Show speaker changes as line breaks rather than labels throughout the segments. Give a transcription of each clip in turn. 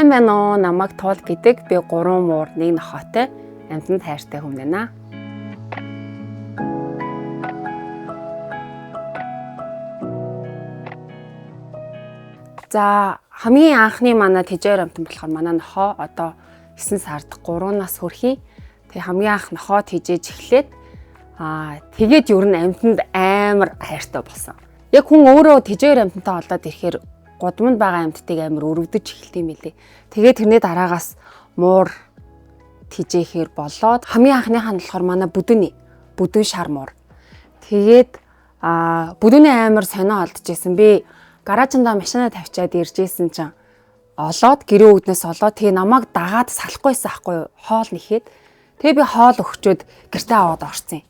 сайн байна уу? Намайг Туул гэдэг. Би 3 муур, 1 нохойтой амьтанд хайртай хүн байна. За хамгийн анхны манай тэжээр амьтан болохоор манай нохоо одоо 9 сард 3 нас хүрхий. Тэг хамгийн анх нохоо тэжээж эхлээд тэгээд ер нь амьтанд амар хайртай болсон. Яг хүн өөрөө тэжээр амьтантай болоод ирэхээр гудамд байгаа амьтдыг амар өрөвдөж эхэлт юм билий. Тэгээд тэрний дараагаас муур тэжээхээр болоод хамгийн анхныхаа нь болохоор манай бүдүүн шар муур. Тэгээд бүдүүний амар сонио олдчихсэн. Би гаражиндаа машинаа тавьчаад ирж исэн чинь олоод гэрээ үүднээс олоод тэгээ намайг дагаад салахгүйсэн ахгүй юу? Хоол нэхэд. Тэгээ би хоол өгчөөд гэртээ аваад орсон юм.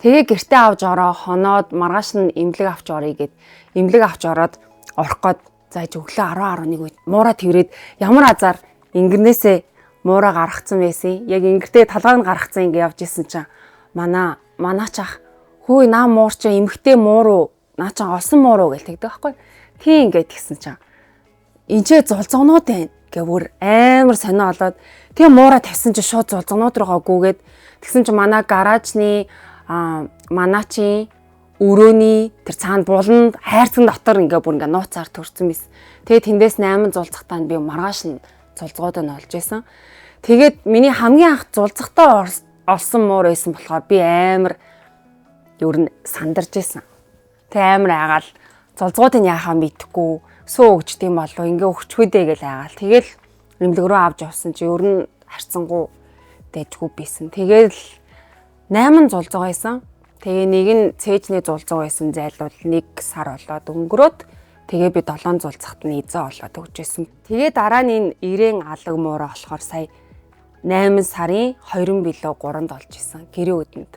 Тэгээ гэртээ авч ороо хоноод маргааш нь эмнэлэг авч оръё гэд эмнэлэг авч ороод орох гээд зааж өглөө 10-11 үед муураа тэрээд ямар азар ингэрнээсээ муураа гаргацсан байсан. Яг ингэртээ талгаар нь гаргацсан ингэ явж исэн чинь манаач ах хөөе наа муур чи эмхтэй муур уу? Наа чи олсон муур уу гэж тэгдэг байхгүй. Тийм ингээд гисэн чинь энчээ зулцгонууд байна гэ бүр амар сонио олоод тэгээ муураа тавьсан чинь шууд зулцгонууд руугаа гүгээд тэгсэн чинь манай гаражны манаачийн өрөөний тэр цаанд буланд хайрцаг дотор ингээ бүр ингээ нууцаар төрсөн биз. Тэгээд тэндээс 8 зулцахтаа би маргааш нь зулцгоод нь олж исэн. Тэгээд миний хамгийн анх зулцахтаа олсон муур байсан болохоор би амар ер нь сандарч исэн. Тэг амар айгаал зулцгууд нь яахаа мэдхгүй сөө өгчт юм болов ингээ өгчхүүдээ гэж айгаал. Тэгэл эмнэлэг рүү авч явсан чи ер нь харцсангуу дэжгүй бийсэн. Тэгэл 8 зулцгаа байсан. Тэгээ нэг нь цээжний зулцгаа байсан зайлуул 1 сар болоод өнгөрөөд тэгээ би 7 зулцахт нь эзэн олоод өгчээсэн. Тэгээ дараа нь энэ ирээн алаг муураа болохоор сая 8 сарын 2 билүү 3-нд олж исэн. Гэрээ өдөнд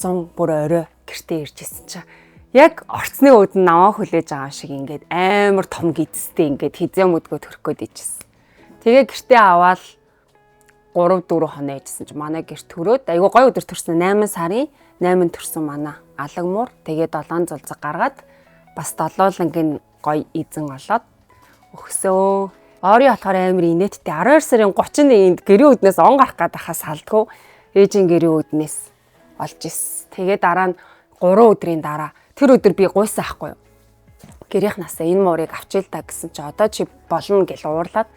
100 бүр орой гэртээ ирж исэн чинь яг орцны өдөн наваа хүлээж байгаа шиг ингээд амар том гидстэй ингээд хизээ мүдгөө төрөх гээд ичсэн. Тэгээ гэртээ аваад 3-4 хоноо ижсэн чи манай гэрт төрөөд айгу гой өдөр төрсөн 8 сарын 8 төрсөн манай алаг муур тэгээ 7 зулцаг гаргаад бас 7 гой эзэн олоод өгсөө. Орой болохоор амар инээдтэй 12 сарын 31-нд гэрээ өднөөс он гарах гээд хахаас салдгүй ээжийн гэрээ өднөөс олж ис. Тэгээ дараа нь 3 өдрийн дараа тэр өдөр би гуйсан ахгүй юу. Гэрийнхнаасаа энэ муурыг авчил та гэсэн чи одоо чи болно гэж уурлаад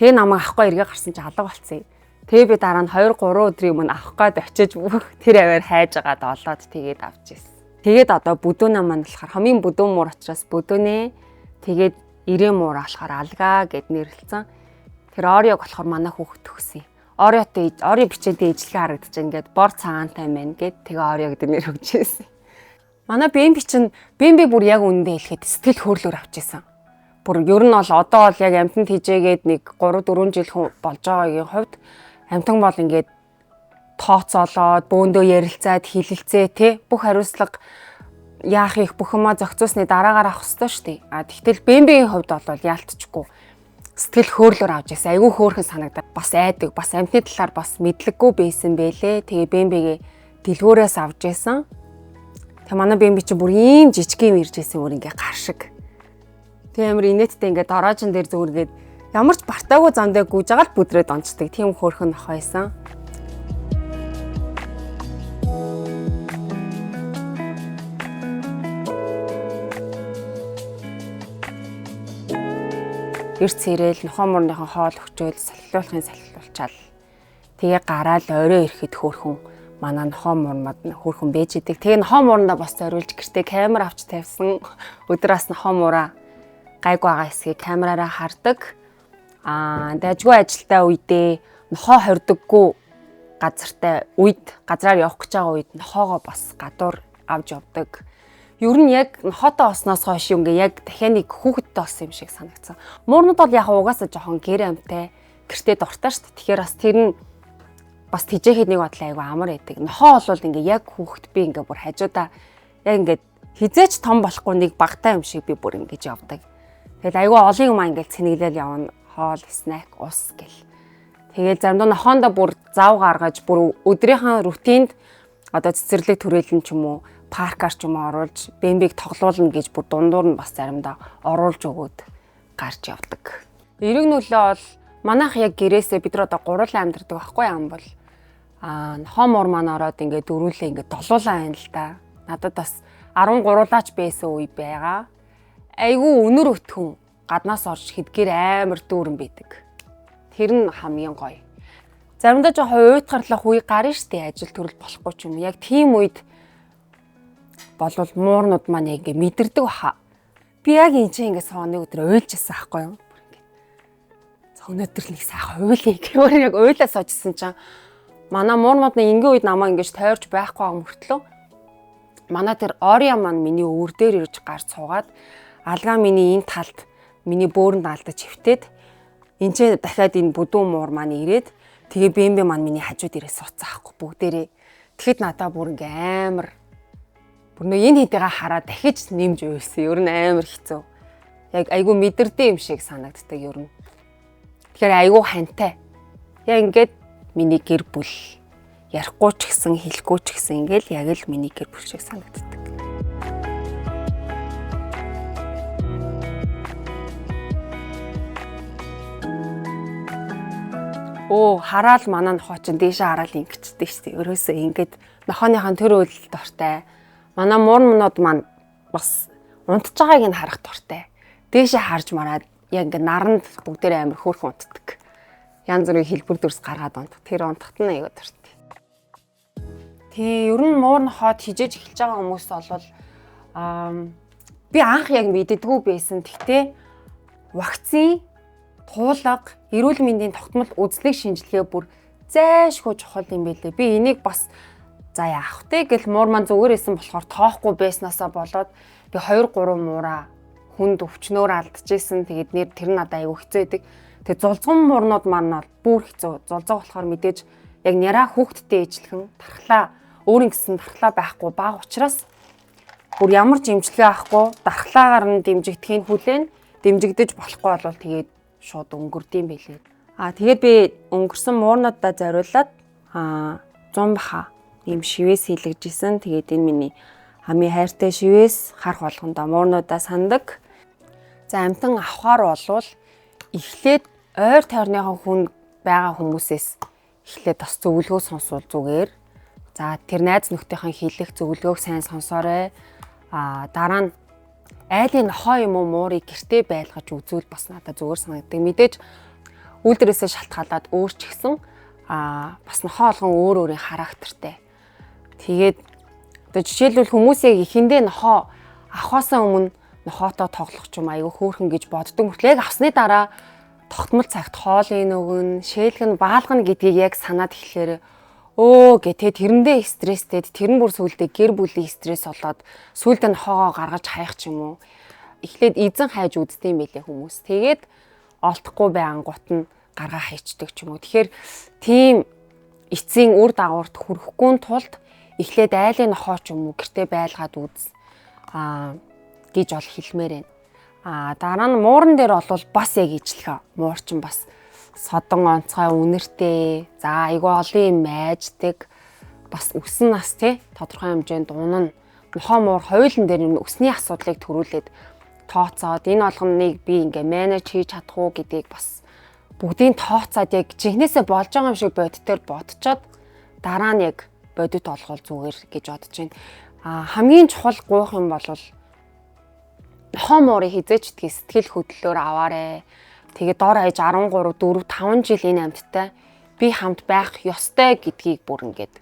тэгээ намайг авахгүй эргээ гарсан чи алга болцсон. Тэгээ би дараа нь 2-3 өдрийн өмнө авах гээд очиж тэр аваар хайж агаад олоод тэгээд авч ирсэн. Тэгээд одоо бүдүүнээ маань болохоор хамгийн бүдүүн муур учраас бүдүүнээ тэгээд ирээн муур болохоор алгаа гэд нэрлэлсэн. Тэр Ореог болохоор манай хүүхэд төгсөн. Орео бичээдээ ижлэгээ харагдаж ингээд бор цагаантай байна гэд тэгээ Орео гэдэг нэр өгчээсэн. Манай бэмби бүр яг үнэндээ хэлэхэд сэтгэл хөдлөөр авчихсан. Бүр ер нь бол одоо бол яг амьтанд хийжээгээд нэг 3-4 жил болж байгаагийн хувьд амьтан бол ингээд тооцоолоод бөөндөө ярилцаад хилэлцээ те бүх хариуцлага яах их бүх юмаа зохицуулсны дараагаар авах хэрэгтэй шүү дээ. Тэгтэл бэмбигийн хувьд бол яалтчгүй сэтгэл хөдлөөр авч яасан. Айгүй хөөрхөн санагдаад бас айдаг бас амьтны талаар бас мэдлэггүй байсан байлээ. Тэгээ бэмбигээ дэлгүүрээс авч яасан. Тэгээ манай бэмби чи бүр ийм жижиг юм ирж яасан бүр ингээ гар шиг. Тэгээ амар инээдтэй ингээд дороожин дээр зүргээд ямар ч бартаагүй замдаа гүйж агаад бүдрээд онцдаг тийм хөөрхөн нохоо байсан. Эрт сэрэл нохоо мурныхан хоол өгчөөл салхилуулчаал. Тэгээ гараал орой ирэхэд хөөрхөн манай нохоо мурмад хөөрхөн бэж идэг. Тэгээ нохоо мурандаа бос зориулж гэртээ камер авч тавьсан. Өдрөөс нохоо мураа гайг байгаа хэсгийг камераараа хардаг. Дажгүй ажилтаа үедээ нохоо хордоггүй газраар явах гэж байгаа үед нохоогоо бас гадуур авч явдаг. Ер нь яг нохоотой осноос хойш ингээ яг дахиад нэг хүүхэдтэй болсон юм шиг санагдсан. Муурнууд бол яг угаасаа жоохон гэр амтай гэртээ дуртай шүү дээ. Тэгэхээр бас тэр нь бас тэжээхэд нэг бодлоо айгу амар байдаг. Нохоо бол ингээ яг хүүхэд би ингээ бүр хажуудаа яг ингээ хизээч том болохгүй нэг багтаа юм шиг би бүр ингэж явдаг. Тэгэл айгу олон юм ингээл цэнэглэл явна. Хоол, снэк, ус гэл. Тэгээд заримдаа нохоондоо бүр зав гаргаж бүр өдрийнхөө рутинд одоо цэцэрлэг түрээлэн ч юм уу паркаар ч юм уу оруулж бэмбиг тоглуулна гэж бүр дундуур нь бас заримдаа оруулж өгөөд гарч явдаг. Эрэг нөлөө бол манайх яг гэрээсээ бид нар одоо гурлан амьдардаг байхгүй юм бол нохоо муур маань ороод ингээд дөрүүлээ ингээд долуулаа байна л да. Надад бас 13-аач байсан үе байгаа. Айгүй өнөр өтгөн гаднаас орж хэдгээр амар дүүрэн байдаг. Тэр нь хамгийн гоё. Заримдаа жоохон уйтгарлах үе гарна штэ ажил төрөл болохгүй ч юм. Яг тийм үед болвол муурнууд маань яг ингээд мэдэрдэг баха. Би яг энэ чинь ингээд сооны өдөр уйлжсэн байхгүй юу? Өнөөдөр нэг сайхан уйлъя гэхээр яг уйлаа сочсон чинь манай муурнуудны ингийн үед намаа ингэж тойрч байхгүй байгаа мөртлөө манай тэр Ория маань миний өвөр дээр ирж гарч суугаад алгаа миний энэ талд миний бөөрөнд алдаж хөвтөөд энэ ч дахиад энэ бүдүүн муур маань ирээд тэгээ бэмбэ маань миний хажууд ирээ сууцаахгүй бүгдээрээ тэгэхэд надаа бүр ингээ амар бүр нөө энэ хэдийгээ хараад дахиж нэмж уйлсан. Ер нь амар хэцүү. Яг айгүй мэдэрдэг юм шиг санагддаг ер нь. Тэгэхээр айгүй хантай. Яг ингээд миний гэр бүл ярихгүй ч гэсэн хэлэхгүй ч гэсэн ингээл яг л миний гэр бүл шиг санагддаг. Хараал манаа нохоо чин дээшээ хараал ингэчтэй шүү дээ. Ерөөсөө ингээд нохооныхон төр үйлдэл дортой. Манай муурнууд маань бас унтж байгааг нь харах дуртай. Дээшээ харж мараад яг ингээд наранд бүгдээрээ амар хөөрхөн унтдаг. Янз бүрийн хэлбэр дүрс гаргаад унтдаг. Тэр унтахт нь аяга дуртай. Тий, ер нь муурн хоод хижээж эхэлж байгаа хүмүүс бол би анх яг мэддэггүй байсан. Тэгтээ вакцины, туулга, эрүүл мэндийн тогтмол үзлэг шинжилгээ бүр зайшгүй чухал юм байлээ. Би энийг бас за яах вэ гэл муур маань зүгээр исэн болохоор тоохгүй байснаасаа болоод би 2-3 муураа хүнд өвчнөөр алдчихсэн. Тэгээд тэр надад аягүй хэцүү байдаг. Тэгээд зулцган муурнууд маань бол бүр хэцүү. Зулцаг болохоор мэдээж яг няраа хүүхдтэй ээжлэхэн дархлаа өөрийн гэсэн дархлаа байхгүй бага учраас бүр ямар ч имчилгээ авахгүй дархлаагаар нь дэмжигдэхин хүлээн дэмжигдэж болохгүй бол тэгээд шууд өнгөрдөм байлээ. Тэгээд би өнгөрсөн муурнуудаа зориулаад 100 баха ийм шивээс хийлгэжсэн. Тэгээд энэ миний хамгийн хайртай шивээс харах болгондоо муурнуудаа сандаг. За амтан авахаар болвол эхлээд ойр тойрныхон хүн байгаа хүмүүсээс эхлээд бас зөвлөгөө сонсвол зүгээр. За тэр найз нөхдийнхээ хэлэх зөвлөгөөг сайн сонсоорой. Дараа нь айлын нохоо юм уу муурыг гэртээ байлгаж үзвэл бас надад зүгээр санагддаг. Мэдээж үйлдвэрээсээ шалтгаалаад өөр ч гэсэн бас нохоо олгон өөр өөрийн характертай. Тэгээд одоо жишээлбэл хүмүүсийг ихэндээ нохоо авахаасаа өмнө нохоотоо тоглох ч юм аягүй хөөрхөн гэж боддог. Мөртлөө яг авсны дараа тогтмол цагт хоолын өгөн, шээлгэн, баалгана гэдгийг яг санаад эхлэхээр гэтээ тэрэндээ стресстэй, тэр нь бүр сүулдэ гэр бүлийн стресс болоод сүулдэ нохоогоо гаргаж хаях ч юм уу. Эхлээд эзэн хайж үздэг юм байлээ хүмүүс. Тэгээд олдохгүй байнгут нь гаргаа хайчдаг ч юм уу. Тэгэхээр тийм эцсийн үр дагаварт хүрэхгүй тулд эхлээд айлын нохоо ч юм уу гэртээ байлгаад үз гэж бол хэлмээр байна. Дараа нь мууран дээр бол бас яг ижлэх муур чинь бас содон онцгой үнэртэй, за айгүй олон юм майждаг, бас өсөн нас тий тодорхой хэмжээнд унана. Нохоо муур хоёулын дээр нь өсний асуудлыг төрүүлээд тооцоод энэ болгоныг би ингээ менеж хийж чадах уу гэдгийг бас бүгдийг тооцоод яг жинхнээсээ болж байгаа юм шиг бодтоор бодцоод дараа нь яг бодит олгол зүгээр гэж бодож байна. Хамгийн чухал гуйх юм бол нохоо муурыг хизээч сэтгэл хөдлөлөөр аваарэ. Тэгээд дор хаяж 13, 4, 5 жил энэ амьттай би хамт байх ёстой гэдгийг бүр ингээд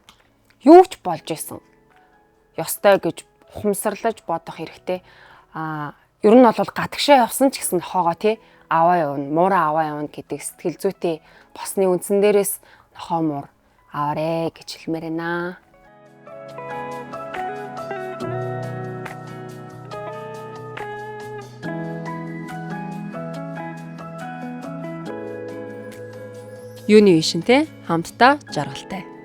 юу ч болж исэн. Ёстой гэж ухамсарлаж бодох хэрэгтэй. Ер нь бол гадагшаа явсан ч гэсэн нохоогоо тий аваа явна, муураа аваа явна гэдэг сэтгэл зүйтэй босны үндсэн дээрээс нохоо муур аваарэ гэж хэлмээр байна. Юуны вишнтэй хамтдаа жаргалтай.